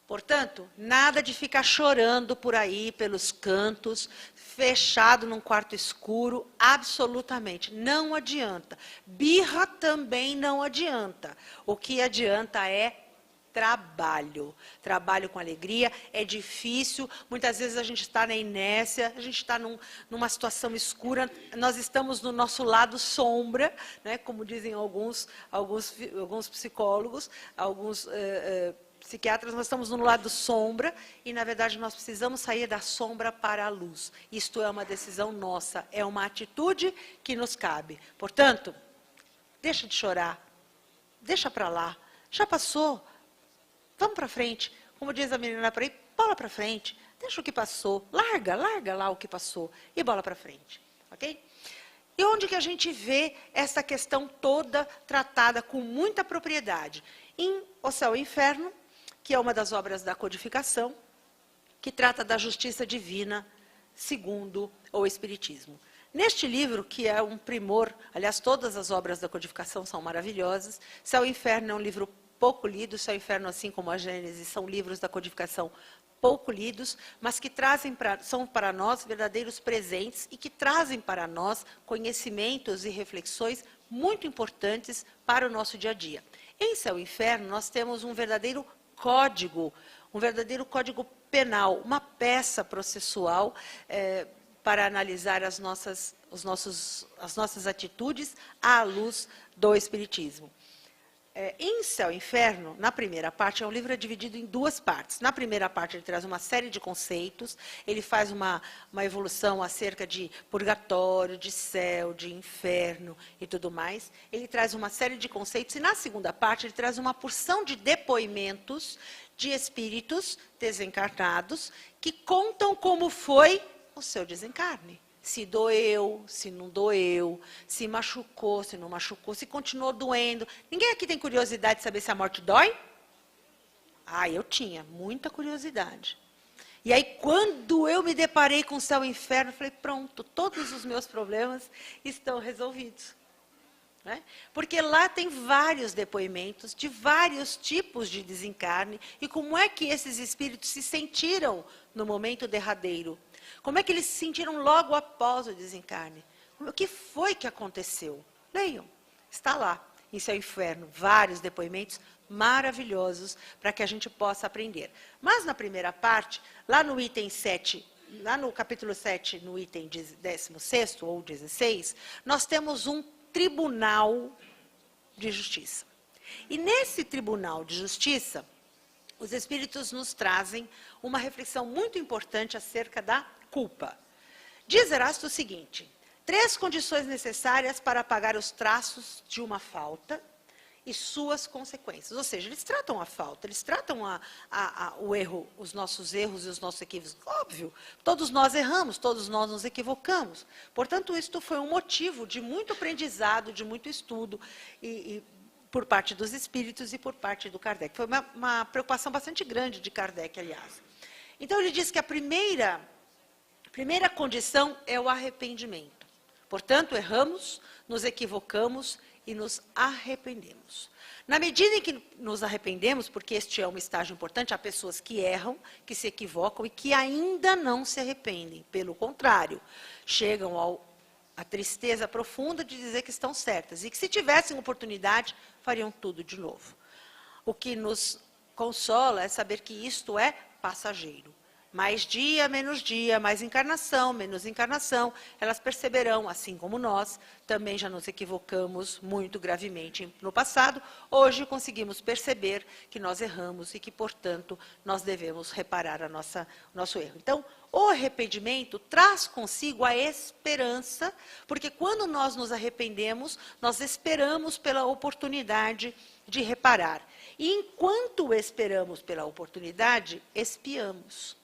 Portanto, nada de ficar chorando por aí, pelos cantos, fechado num quarto escuro, absolutamente. Não adianta. Birra também não adianta. O que adianta é trabalho. Trabalho com alegria, é difícil, muitas vezes a gente está na inércia, a gente está numa situação escura, nós estamos no nosso lado sombra, né, como dizem alguns psicólogos, alguns psiquiatras, nós estamos no lado sombra e, na verdade, nós precisamos sair da sombra para a luz. Isto é uma decisão nossa, é uma atitude que nos cabe. Portanto, deixa de chorar, deixa para lá, já passou, vamos para frente. Como diz a menina por aí, bola para frente, deixa o que passou, larga lá o que passou e bola para frente, ok? E onde que a gente vê essa questão toda tratada com muita propriedade? Em O Céu e o Inferno, que é uma das obras da codificação, que trata da justiça divina segundo o Espiritismo. Neste livro, que é um primor, aliás, todas as obras da codificação são maravilhosas, Céu e Inferno é um livro pouco lido, Céu e Inferno, assim como a Gênesis, são livros da codificação pouco lidos, mas que são para nós verdadeiros presentes e que trazem para nós conhecimentos e reflexões muito importantes para o nosso dia a dia. Em Céu e Inferno, nós temos um verdadeiro código penal, uma peça processual para analisar as nossas atitudes à luz do Espiritismo. Em Céu e Inferno, na primeira parte, o livro é dividido em duas partes. Na primeira parte, ele traz uma série de conceitos, ele faz uma evolução acerca de purgatório, de céu, de inferno e tudo mais. Ele traz uma série de conceitos, e na segunda parte, ele traz uma porção de depoimentos de espíritos desencarnados que contam como foi o seu desencarne. Se doeu, se não doeu, se machucou, se não machucou, se continuou doendo. Ninguém aqui tem curiosidade de saber se a morte dói? Ah, eu tinha muita curiosidade. E aí, quando eu me deparei com o Céu e o Inferno, eu falei, pronto, todos os meus problemas estão resolvidos. Né? Porque lá tem vários depoimentos de vários tipos de desencarne e como é que esses espíritos se sentiram no momento derradeiro. Como é que eles se sentiram logo após o desencarne? O que foi que aconteceu? Leiam, está lá, em Céu e Inferno, vários depoimentos maravilhosos para que a gente possa aprender. Mas na primeira parte, lá no item 7, lá no capítulo 7, no item 16º ou 16, nós temos um tribunal de justiça. E nesse tribunal de justiça, os espíritos nos trazem uma reflexão muito importante acerca da culpa. Diz Erasto o seguinte: 3 condições necessárias para apagar os traços de uma falta e suas consequências. Ou seja, eles tratam a falta, eles tratam o erro, os nossos erros e os nossos equívocos. Óbvio, todos nós erramos, todos nós nos equivocamos. Portanto, isto foi um motivo de muito aprendizado, de muito estudo, por parte dos espíritos e por parte do Kardec. Foi uma preocupação bastante grande de Kardec, aliás. Então, ele diz que a primeira condição é o arrependimento. Portanto, erramos, nos equivocamos e nos arrependemos. Na medida em que nos arrependemos, porque este é um estágio importante, há pessoas que erram, que se equivocam e que ainda não se arrependem. Pelo contrário, chegam à tristeza profunda de dizer que estão certas e que, se tivessem oportunidade, fariam tudo de novo. O que nos consola é saber que isto é passageiro. Mais dia, mais encarnação, menos encarnação, elas perceberão, assim como nós, também já nos equivocamos muito gravemente no passado, hoje conseguimos perceber que nós erramos e que, portanto, nós devemos reparar o nosso erro. Então, o arrependimento traz consigo a esperança, porque quando nós nos arrependemos, nós esperamos pela oportunidade de reparar. E enquanto esperamos pela oportunidade, expiamos.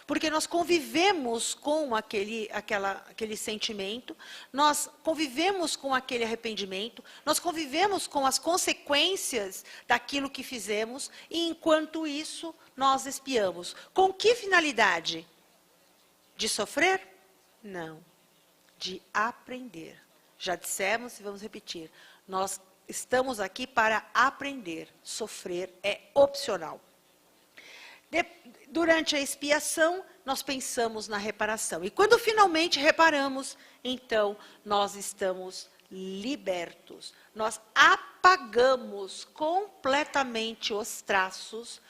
Porque nós convivemos com aquele sentimento, nós convivemos com aquele arrependimento, nós convivemos com as consequências daquilo que fizemos, e enquanto isso, nós expiamos. Com que finalidade? De sofrer? Não. De aprender. Já dissemos e vamos repetir. Nós estamos aqui para aprender. Sofrer é opcional. Durante a expiação, nós pensamos na reparação. E quando finalmente reparamos, então nós estamos libertos. Nós apagamos completamente os traços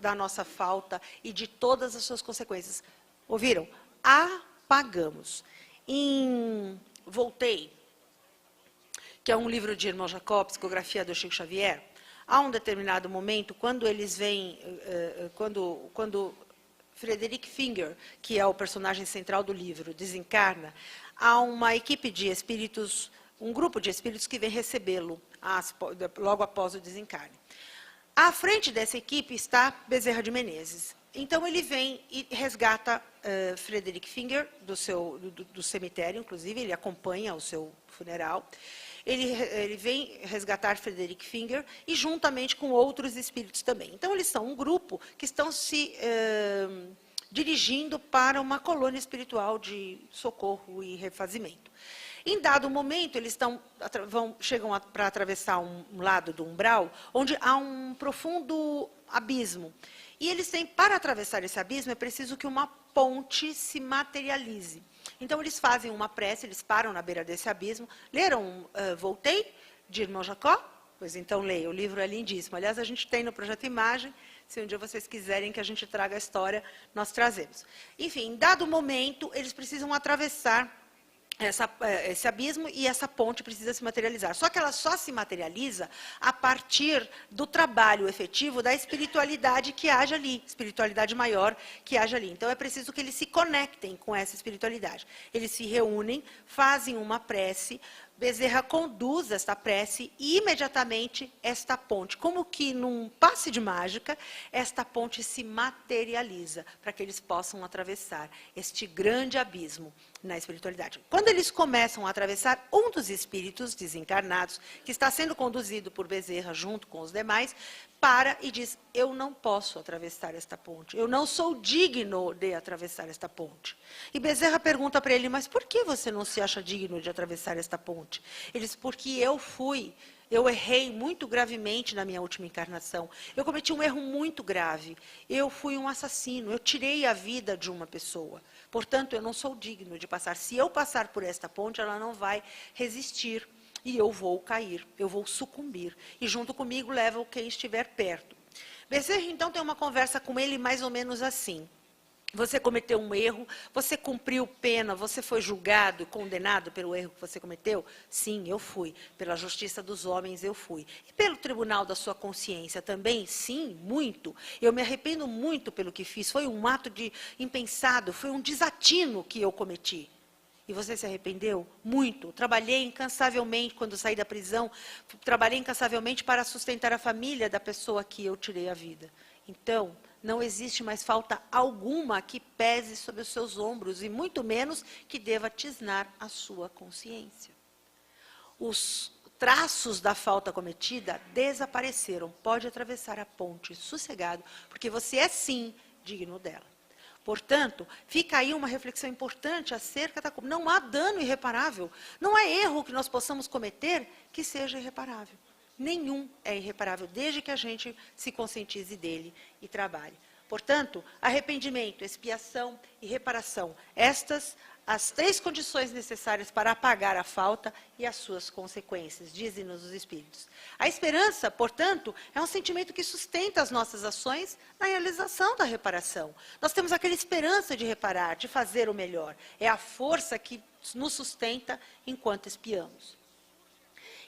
da nossa falta e de todas as suas consequências. Ouviram? Apagamos. Voltei, que é um livro de Irmão Jacó, Psicografia do Chico Xavier. há um determinado momento, quando eles vêm, quando Frederick Finger, que é o personagem central do livro, desencarna, há uma equipe de espíritos, um grupo de espíritos que vem recebê-lo logo após o desencarne. À frente dessa equipe está Bezerra de Menezes. Então, ele vem e resgata Frederick Finger do cemitério, inclusive, ele acompanha o seu funeral. Ele vem resgatar Frederick Finger e juntamente com outros espíritos também. Então, eles são um grupo que estão se dirigindo para uma colônia espiritual de socorro e refazimento. Em dado momento, eles chegam para atravessar um lado do umbral, onde há um profundo abismo. E eles têm, para atravessar esse abismo, é preciso que uma ponte se materialize. Então, eles fazem uma prece, eles param na beira desse abismo. Leram Voltei, de Irmão Jacó? Pois então, leia, o livro é lindíssimo. Aliás, a gente tem no Projeto Imagem, se um dia vocês quiserem que a gente traga a história, nós trazemos. Enfim, em dado momento, eles precisam atravessar esse abismo e essa ponte precisa se materializar. Só que ela só se materializa a partir do trabalho efetivo da espiritualidade que age ali, espiritualidade maior que age ali. Então, é preciso que eles se conectem com essa espiritualidade. Eles se reúnem, fazem uma prece, Bezerra conduz esta prece e, imediatamente, esta ponte, como que num passe de mágica, esta ponte se materializa para que eles possam atravessar este grande abismo na espiritualidade. Quando eles começam a atravessar, um dos espíritos desencarnados, que está sendo conduzido por Bezerra junto com os demais, para e diz, eu não posso atravessar esta ponte, eu não sou digno de atravessar esta ponte. E Bezerra pergunta para ele, mas por que você não se acha digno de atravessar esta ponte? Ele diz, porque eu errei muito gravemente na minha última encarnação, eu cometi um erro muito grave, eu fui um assassino, eu tirei a vida de uma pessoa, portanto, eu não sou digno de passar. Se eu passar por esta ponte, ela não vai resistir. E eu vou cair, eu vou sucumbir. E junto comigo levam quem estiver perto. Bezerra, então, tem uma conversa com ele mais ou menos assim. Você cometeu um erro, você cumpriu pena, você foi julgado e condenado pelo erro que você cometeu? Sim, eu fui. Pela justiça dos homens, eu fui. E pelo tribunal da sua consciência também? Sim, muito. Eu me arrependo muito pelo que fiz. Foi um ato impensado, foi um desatino que eu cometi. E você se arrependeu? Muito. Trabalhei incansavelmente quando saí da prisão, trabalhei incansavelmente para sustentar a família da pessoa que eu tirei a vida. Então, não existe mais falta alguma que pese sobre os seus ombros, e muito menos que deva tisnar a sua consciência. Os traços da falta cometida desapareceram. Pode atravessar a ponte sossegado, porque você é, sim, digno dela. Portanto, fica aí uma reflexão importante acerca da culpa. Não há dano irreparável. Não há erro que nós possamos cometer que seja irreparável. Nenhum é irreparável, desde que a gente se conscientize dele e trabalhe. Portanto, arrependimento, expiação e reparação. Estas as 3 condições necessárias para apagar a falta e as suas consequências, dizem-nos os Espíritos. A esperança, portanto, é um sentimento que sustenta as nossas ações na realização da reparação. Nós temos aquela esperança de reparar, de fazer o melhor. É a força que nos sustenta enquanto expiamos.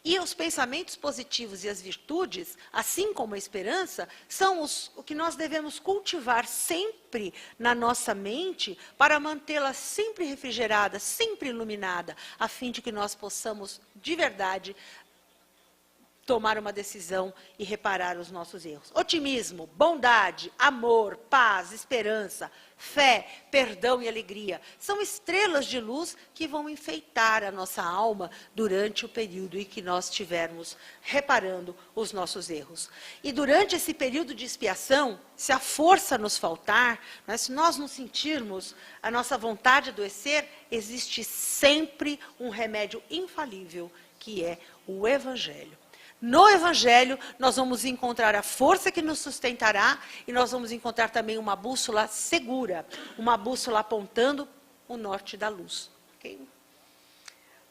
E os pensamentos positivos e as virtudes, assim como a esperança, são o que nós devemos cultivar sempre na nossa mente para mantê-la sempre refrigerada, sempre iluminada, a fim de que nós possamos, de verdade, tomar uma decisão e reparar os nossos erros. Otimismo, bondade, amor, paz, esperança, fé, perdão e alegria são estrelas de luz que vão enfeitar a nossa alma durante o período em que nós estivermos reparando os nossos erros. E durante esse período de expiação, se a força nos faltar, se nós não sentirmos a nossa vontade adoecer, existe sempre um remédio infalível, que é o Evangelho. No Evangelho, nós vamos encontrar a força que nos sustentará e nós vamos encontrar também uma bússola segura, uma bússola apontando o norte da luz. Okay?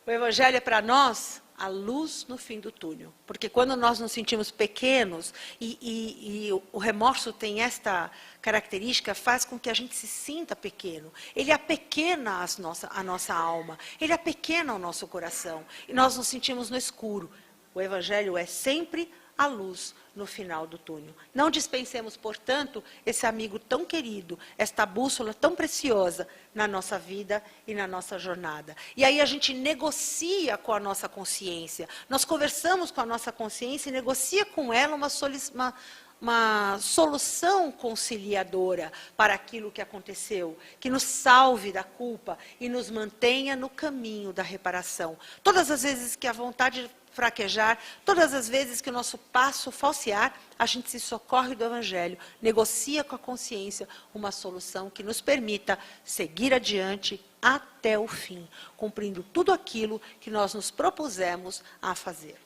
O Evangelho é para nós a luz no fim do túnel, porque quando nós nos sentimos pequenos, e o remorso tem esta característica, faz com que a gente se sinta pequeno. Ele apequena a nossa alma, ele apequena o nosso coração, e nós nos sentimos no escuro. O Evangelho é sempre a luz no final do túnel. Não dispensemos, portanto, esse amigo tão querido, esta bússola tão preciosa na nossa vida e na nossa jornada. E aí a gente negocia com a nossa consciência. Nós conversamos com a nossa consciência e negocia com ela uma solução conciliadora para aquilo que aconteceu, que nos salve da culpa e nos mantenha no caminho da reparação. Todas as vezes que a vontade fraquejar, todas as vezes que o nosso passo falsear, a gente se socorre do Evangelho, negocia com a consciência uma solução que nos permita seguir adiante até o fim, cumprindo tudo aquilo que nós nos propusemos a fazer.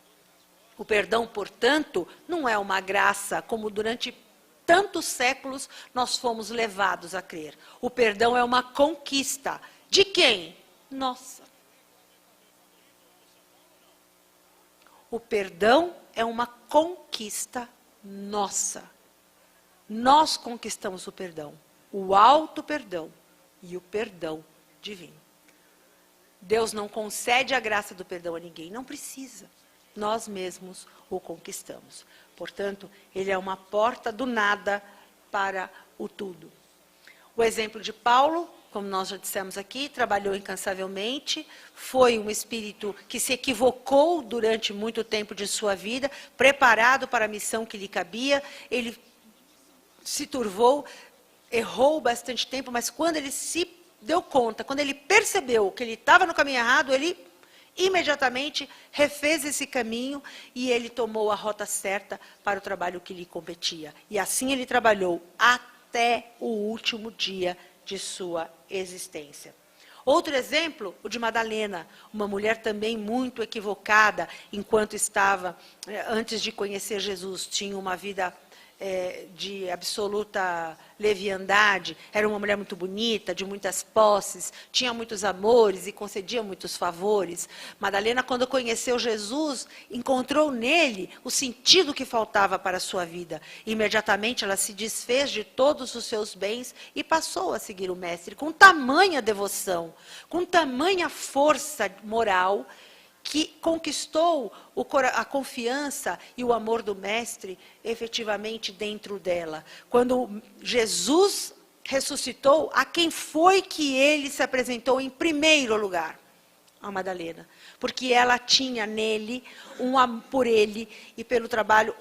O perdão, portanto, não é uma graça, como durante tantos séculos nós fomos levados a crer. O perdão é uma conquista. De quem? Nossa. O perdão é uma conquista nossa. Nós conquistamos o perdão, o auto-perdão e o perdão divino. Deus não concede a graça do perdão a ninguém, não precisa. Nós mesmos o conquistamos. Portanto, ele é uma porta do nada para o tudo. O exemplo de Paulo, como nós já dissemos aqui, trabalhou incansavelmente, foi um espírito que se equivocou durante muito tempo de sua vida, preparado para a missão que lhe cabia, ele se turvou, errou bastante tempo, mas quando ele se deu conta, quando ele percebeu que ele estava no caminho errado, ele imediatamente refez esse caminho e ele tomou a rota certa para o trabalho que lhe competia. E assim ele trabalhou até o último dia de sua existência. Outro exemplo, o de Madalena, uma mulher também muito equivocada, enquanto estava, antes de conhecer Jesus, tinha uma vida de absoluta leviandade, era uma mulher muito bonita, de muitas posses, tinha muitos amores e concedia muitos favores. Madalena, quando conheceu Jesus, encontrou nele o sentido que faltava para a sua vida. Imediatamente ela se desfez de todos os seus bens e passou a seguir o Mestre com tamanha devoção, com tamanha força moral, que conquistou a confiança e o amor do Mestre efetivamente dentro dela. Quando Jesus ressuscitou, a quem foi que ele se apresentou em primeiro lugar? A Madalena. Porque ela tinha nele, por ele e pelo trabalho,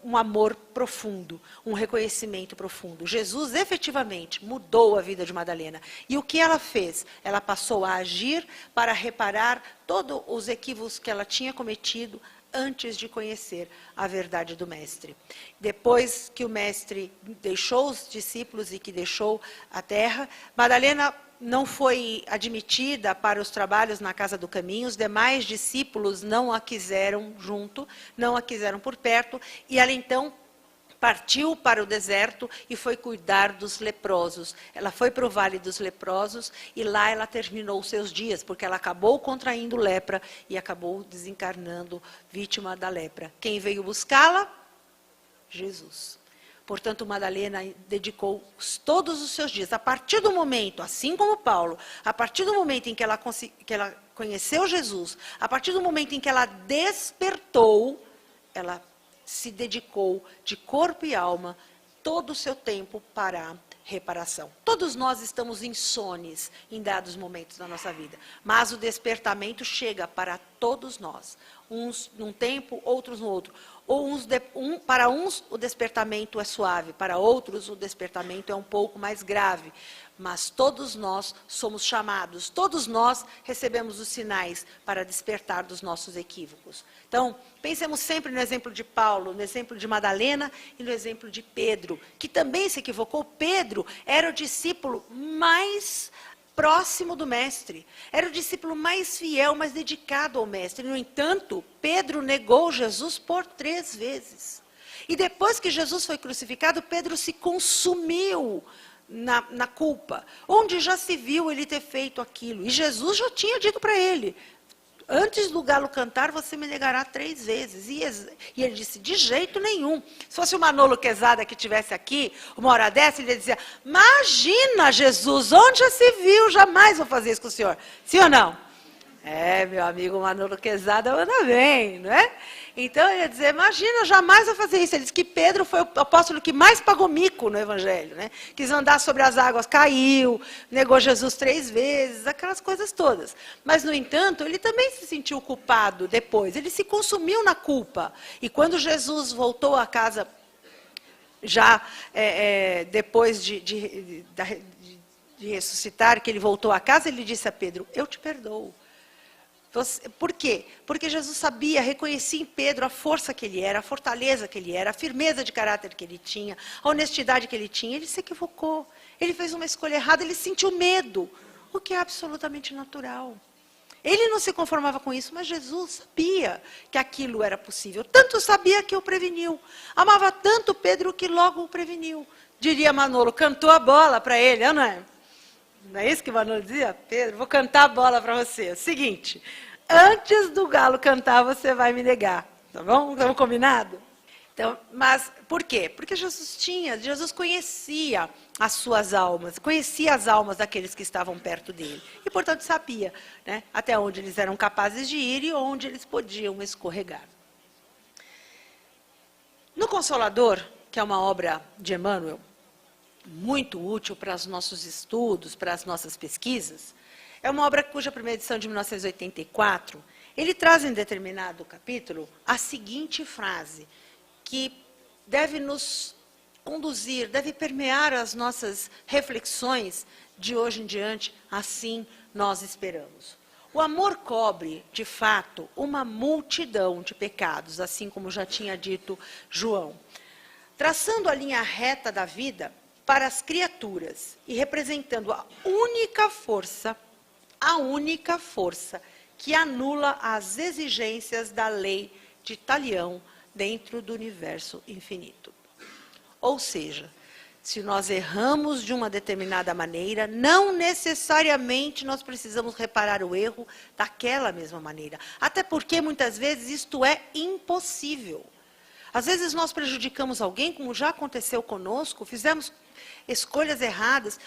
um amor profundo, um reconhecimento profundo. Jesus efetivamente mudou a vida de Madalena. E o que ela fez? Ela passou a agir para reparar todos os equívocos que ela tinha cometido antes de conhecer a verdade do Mestre. Depois que o Mestre deixou os discípulos e que deixou a terra, Madalena não foi admitida para os trabalhos na Casa do Caminho, os demais discípulos não a quiseram junto, não a quiseram por perto, e ela então partiu para o deserto e foi cuidar dos leprosos. Ela foi para o Vale dos Leprosos e lá ela terminou os seus dias, porque ela acabou contraindo lepra e acabou desencarnando vítima da lepra. Quem veio buscá-la? Jesus. Portanto, Madalena dedicou todos os seus dias, a partir do momento, assim como Paulo, a partir do momento em que ela conheceu Jesus, a partir do momento em que ela despertou, ela se dedicou de corpo e alma todo o seu tempo para a reparação. Todos nós estamos insones em dados momentos da nossa vida, mas o despertamento chega para todos nós, uns num tempo, outros no outro. Para uns o despertamento é suave, para outros o despertamento é um pouco mais grave. Mas todos nós somos chamados, todos nós recebemos os sinais para despertar dos nossos equívocos. Então, pensemos sempre no exemplo de Paulo, no exemplo de Madalena e no exemplo de Pedro, que também se equivocou. Pedro era o discípulo mais próximo do Mestre, era o discípulo mais fiel, mais dedicado ao Mestre. No entanto, Pedro negou Jesus por 3 vezes. E depois que Jesus foi crucificado, Pedro se consumiu na culpa, onde já se viu ele ter feito aquilo. E Jesus já tinha dito para ele, antes do galo cantar, você me negará 3 vezes. E ele disse, de jeito nenhum. Se fosse o Manolo Quezada que estivesse aqui, uma hora dessa, ele dizia, imagina, Jesus, onde já se viu? Jamais vou fazer isso com o senhor. Sim ou não? Meu amigo Manolo Quezada anda bem, não é? Então, eu ia dizer, imagina, eu jamais vou fazer isso. Ele disse que Pedro foi o apóstolo que mais pagou mico no Evangelho, né? Quis andar sobre as águas, caiu, negou Jesus 3 vezes, aquelas coisas todas. Mas, no entanto, ele também se sentiu culpado depois, ele se consumiu na culpa. E quando Jesus voltou à casa, já depois de ressuscitar, que ele voltou à casa, ele disse a Pedro, eu te perdoo. Por quê? Porque Jesus sabia, reconhecia em Pedro a força que ele era, a fortaleza que ele era, a firmeza de caráter que ele tinha, a honestidade que ele tinha. Ele se equivocou, ele fez uma escolha errada, ele sentiu medo, o que é absolutamente natural. Ele não se conformava com isso, mas Jesus sabia que aquilo era possível. Tanto sabia que o preveniu. Amava tanto Pedro que logo o preveniu. Diria Manolo, cantou a bola para ele, não é? Não é isso que Manolo dizia? Pedro, vou cantar a bola para você. É o seguinte, antes do galo cantar, você vai me negar. Tá bom? Estamos combinados? Então, mas por quê? Porque Jesus conhecia as suas almas, conhecia as almas daqueles que estavam perto dele. E, portanto, sabia, né, até onde eles eram capazes de ir e onde eles podiam escorregar. No Consolador, que é uma obra de Emmanuel, muito útil para os nossos estudos, para as nossas pesquisas, é uma obra cuja primeira edição é de 1984, ele traz em determinado capítulo a seguinte frase, que deve nos conduzir, deve permear as nossas reflexões de hoje em diante, assim nós esperamos. O amor cobre, de fato, uma multidão de pecados, assim como já tinha dito João. Traçando a linha reta da vida para as criaturas e representando a única força que anula as exigências da lei de Talião dentro do universo infinito. Ou seja, se nós erramos de uma determinada maneira, não necessariamente nós precisamos reparar o erro daquela mesma maneira. Até porque, muitas vezes, isto é impossível. Às vezes nós prejudicamos alguém, como já aconteceu conosco, fizemos escolhas erradas,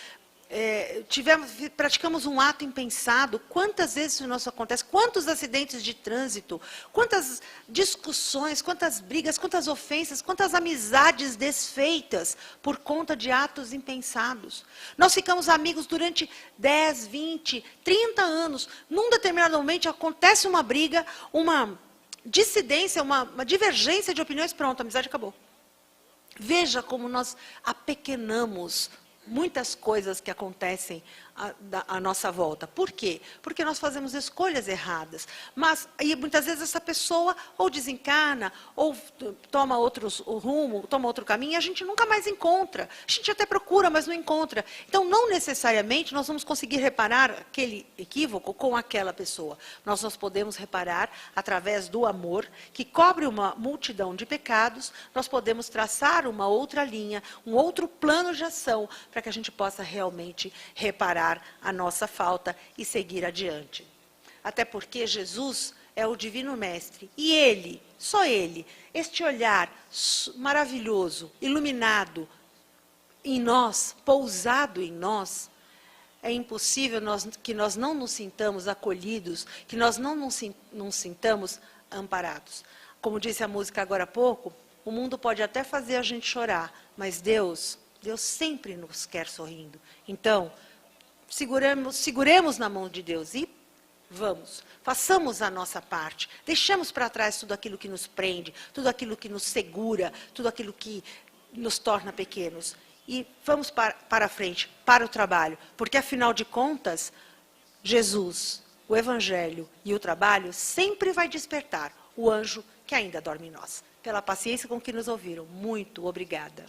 praticamos um ato impensado. Quantas vezes isso não acontece? Quantos acidentes de trânsito, quantas discussões, quantas brigas, quantas ofensas, quantas amizades desfeitas por conta de atos impensados. Nós ficamos amigos durante 10, 20, 30 anos. Num determinado momento acontece uma briga, uma dissidência, uma divergência de opiniões, pronto, a amizade acabou. Veja como nós apequenamos muitas coisas que acontecem à nossa volta. Por quê? Porque nós fazemos escolhas erradas. Mas aí, muitas vezes essa pessoa ou desencana, ou toma outro rumo, toma outro caminho, e a gente nunca mais encontra. A gente até procura, mas não encontra. Então, não necessariamente nós vamos conseguir reparar aquele equívoco com aquela pessoa. Nós podemos reparar através do amor, que cobre uma multidão de pecados, nós podemos traçar uma outra linha, um outro plano de ação, para que a gente possa realmente reparar a nossa falta e seguir adiante. Até porque Jesus é o Divino Mestre. E Ele, só Ele, este olhar maravilhoso, iluminado em nós, pousado em nós, é impossível que nós não nos sintamos acolhidos, que nós não nos sintamos amparados. Como disse a música agora há pouco, o mundo pode até fazer a gente chorar, mas Deus sempre nos quer sorrindo. Então, seguremos na mão de Deus e façamos a nossa parte. Deixemos para trás tudo aquilo que nos prende, tudo aquilo que nos segura, tudo aquilo que nos torna pequenos. E vamos para frente, para o trabalho. Porque, afinal de contas, Jesus, o Evangelho e o trabalho sempre vai despertar o anjo que ainda dorme em nós. Pela paciência com que nos ouviram. Muito obrigada.